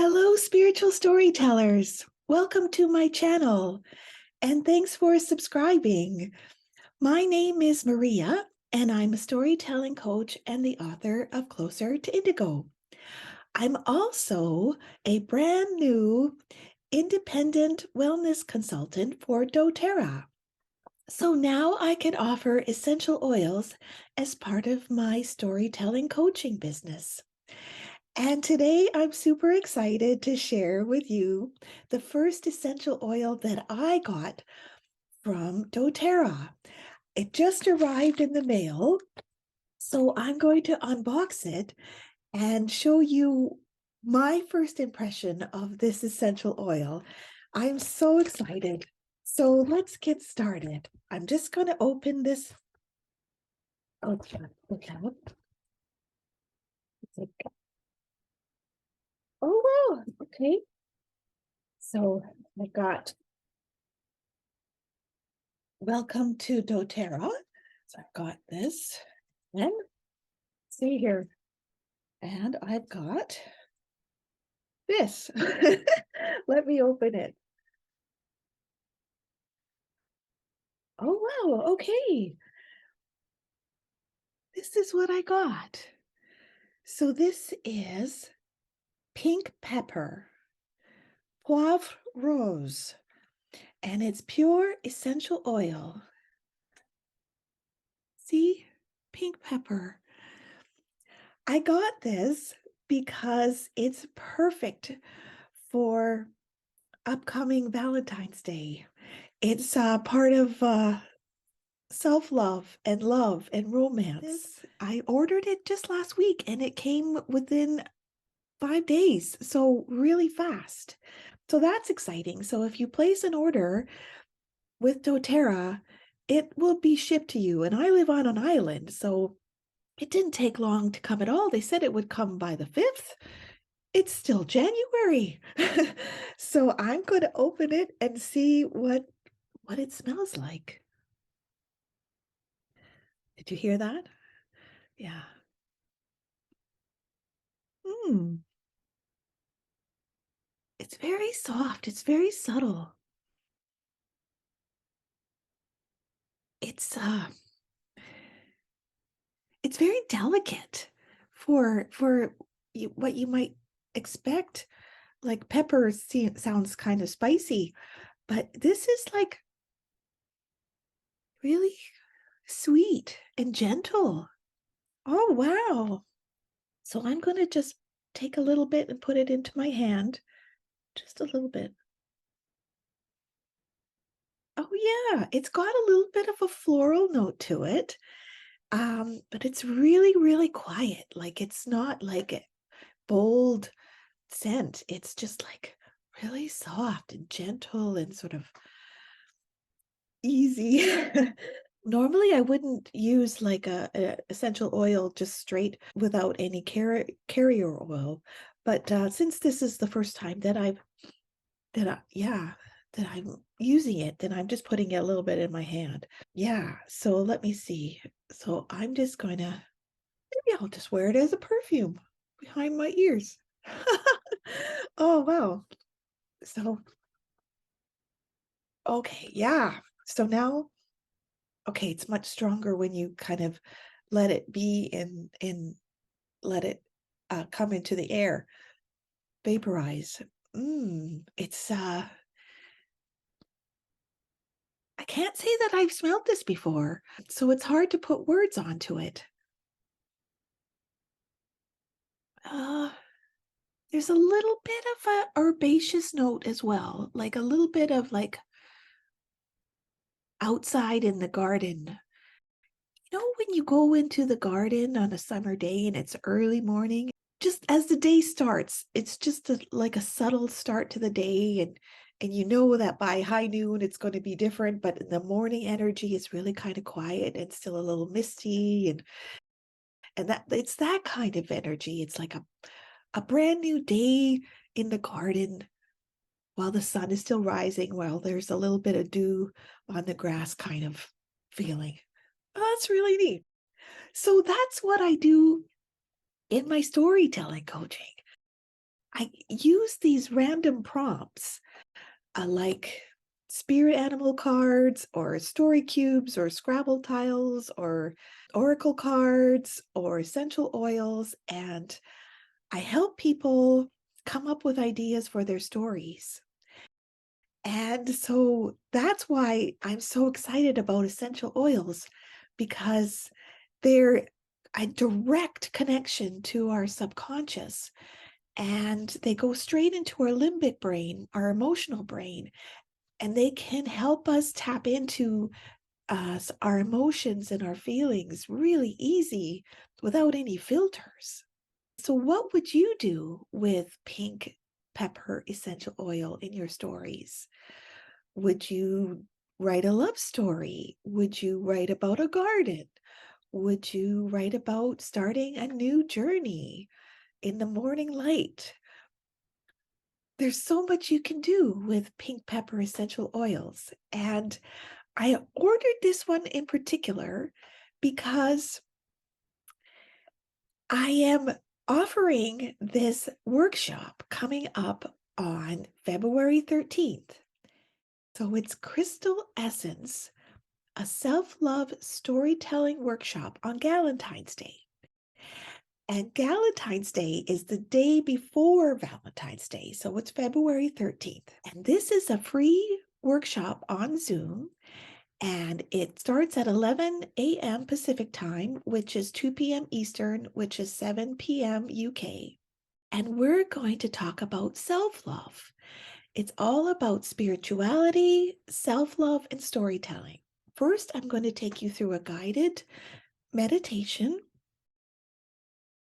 Hello, spiritual storytellers. Welcome to my channel, and thanks for subscribing. My name is Maria, and I'm a storytelling coach and the author of Closer to Indigo. I'm also a brand new independent wellness consultant for doTerra. So now I can offer essential oils as part of my storytelling coaching business. And today I'm super excited to share with you the first essential oil that I got from doTerra. It just arrived in the mail, so I'm going to unbox it and show you my first impression of this essential oil. I'm so excited. So let's get started. I'm just going to open this. Okay. Oh, wow. Okay. So I got welcome to doTerra. So I've got this, and see here, and I've got this. Let me open it. Oh, wow. Okay. This is what I got. So this is pink pepper, poivre rose, and it's pure essential oil. See, pink pepper. I got this because it's perfect for upcoming Valentine's Day. It's part of self-love and love and romance. I ordered it just last week and it came within 5 days, so really fast. So that's exciting. So if you place an order with doTerra, it will be shipped to you. And I live on an island, so it didn't take long to come at all. They said it would come by the 5th. It's still January. So I'm going to open it and see what it smells like. Did you hear that? Yeah. Mm. It's very soft. It's very subtle. It's it's very delicate for what you might expect. Like pepper sounds kind of spicy, but this is like really sweet and gentle. Oh, wow. So I'm going to just take a little bit and put it into my hand. Just a little bit. Oh, yeah. It's got a little bit of a floral note to it. But it's really, really quiet. Like it's not like a bold scent. It's just like really soft and gentle and sort of easy. Normally, I wouldn't use like a essential oil just straight without any carrier oil, but since this is the first time that that I'm using it, then I'm just putting it a little bit in my hand. Yeah, so let me see. So I'm just going to maybe I'll just wear it as a perfume behind my ears. Oh, wow. So okay, yeah. So now okay, it's much stronger when you kind of let it be and let it come into the air, vaporize. It's I can't say that I've smelled this before, so it's hard to put words onto it. Uh, there's a little bit of a herbaceous note as well, like a little bit of like outside in the garden. You know, when you go into the garden on a summer day and it's early morning, just as the day starts, it's just like a subtle start to the day, and you know that by high noon it's going to be different, but in the morning energy is really kind of quiet and still a little misty, and that it's that kind of energy. It's like a brand new day in the garden while the sun is still rising, while there's a little bit of dew on the grass kind of feeling. Oh, that's really neat. So that's what I do in my storytelling coaching. I use these random prompts, like spirit animal cards or story cubes or Scrabble tiles or oracle cards or essential oils, and I help people come up with ideas for their stories. And so that's why I'm so excited about essential oils, because they're a direct connection to our subconscious, and they go straight into our limbic brain, our emotional brain, and they can help us tap into our emotions and our feelings really easy without any filters. So, what would you do with pink pepper essential oil in your stories? Would you write a love story? Would you write about a garden? Would you write about starting a new journey in the morning light? There's so much you can do with pink pepper essential oils. And I ordered this one in particular because I am offering this workshop coming up on February 13th. So it's Crystal Essence, a self-love storytelling workshop on Galentine's Day. And Galentine's Day is the day before Valentine's Day, so it's February 13th. And this is a free workshop on Zoom, and it starts at 11 a.m. Pacific time, which is 2 p.m. Eastern, which is 7 p.m. UK. And we're going to talk about self-love. It's all about spirituality, self-love, and storytelling. First, I'm going to take you through a guided meditation,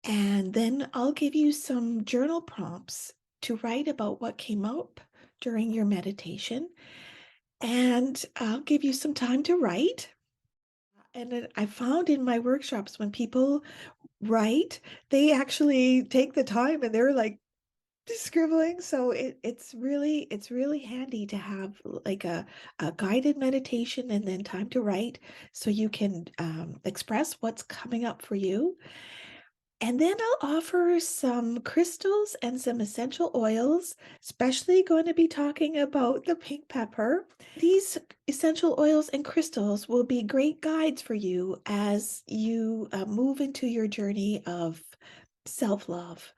and then I'll give you some journal prompts to write about what came up during your meditation. And I'll give you some time to write. And I found in my workshops, when people write, they actually take the time and they're like scribbling. So it's really handy to have like a guided meditation and then time to write, so you can express what's coming up for you. And then I'll offer some crystals and some essential oils, especially going to be talking about the pink pepper. These essential oils and crystals will be great guides for you as you move into your journey of self-love.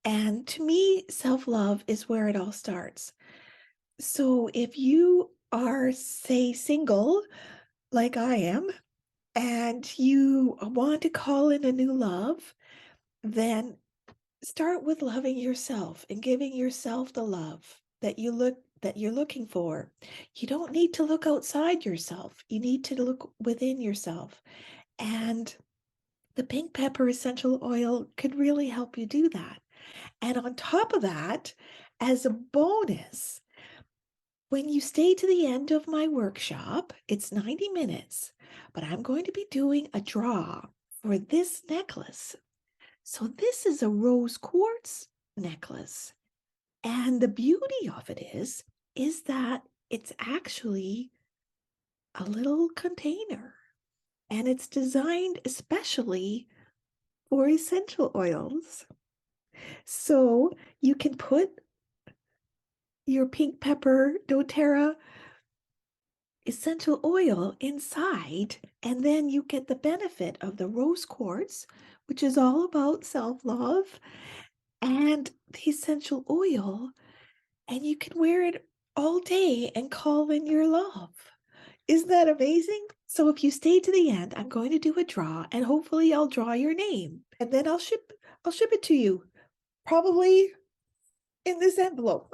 And to me, self-love is where it all starts. So if you are, say, single, like I am, and you want to call in a new love, then start with loving yourself and giving yourself the love that you're looking for. You don't need to look outside yourself. You need to look within yourself. And the pink pepper essential oil could really help you do that. And on top of that, as a bonus, when you stay to the end of my workshop, it's 90 minutes, but I'm going to be doing a draw for this necklace. So this is a rose quartz necklace. And the beauty of it is that it's actually a little container, and it's designed especially for essential oils. So you can put your pink pepper doTERRA essential oil inside, and then you get the benefit of the rose quartz, which is all about self-love, and the essential oil, and you can wear it all day and call in your love. Isn't that amazing? So if you stay to the end, I'm going to do a draw, and hopefully I'll draw your name, and then I'll ship it to you, probably in this envelope.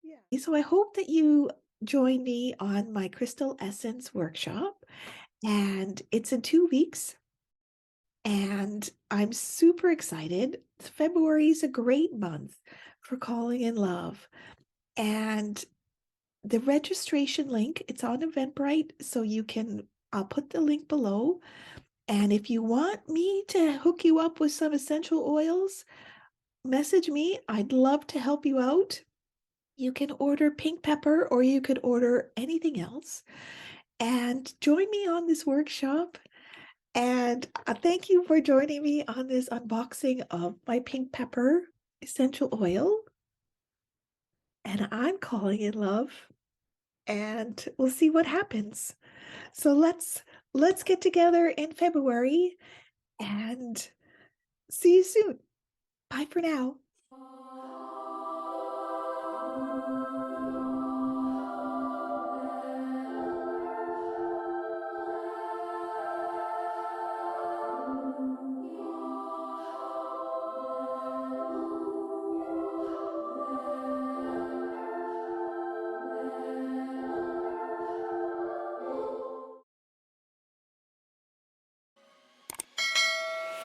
Yeah. So I hope that you join me on my Crystal Essence workshop, and it's in 2 weeks, and I'm super excited. February is a great month for calling in love, and the registration link, it's on Eventbrite, so I'll put the link below. And if you want me to hook you up with some essential oils, message me. I'd love to help you out. You can order pink pepper, or you could order anything else. And join me on this workshop. And thank you for joining me on this unboxing of my pink pepper essential oil, and I'm calling in love, and we'll see what happens. So let's get together in February and see you soon. Bye for now.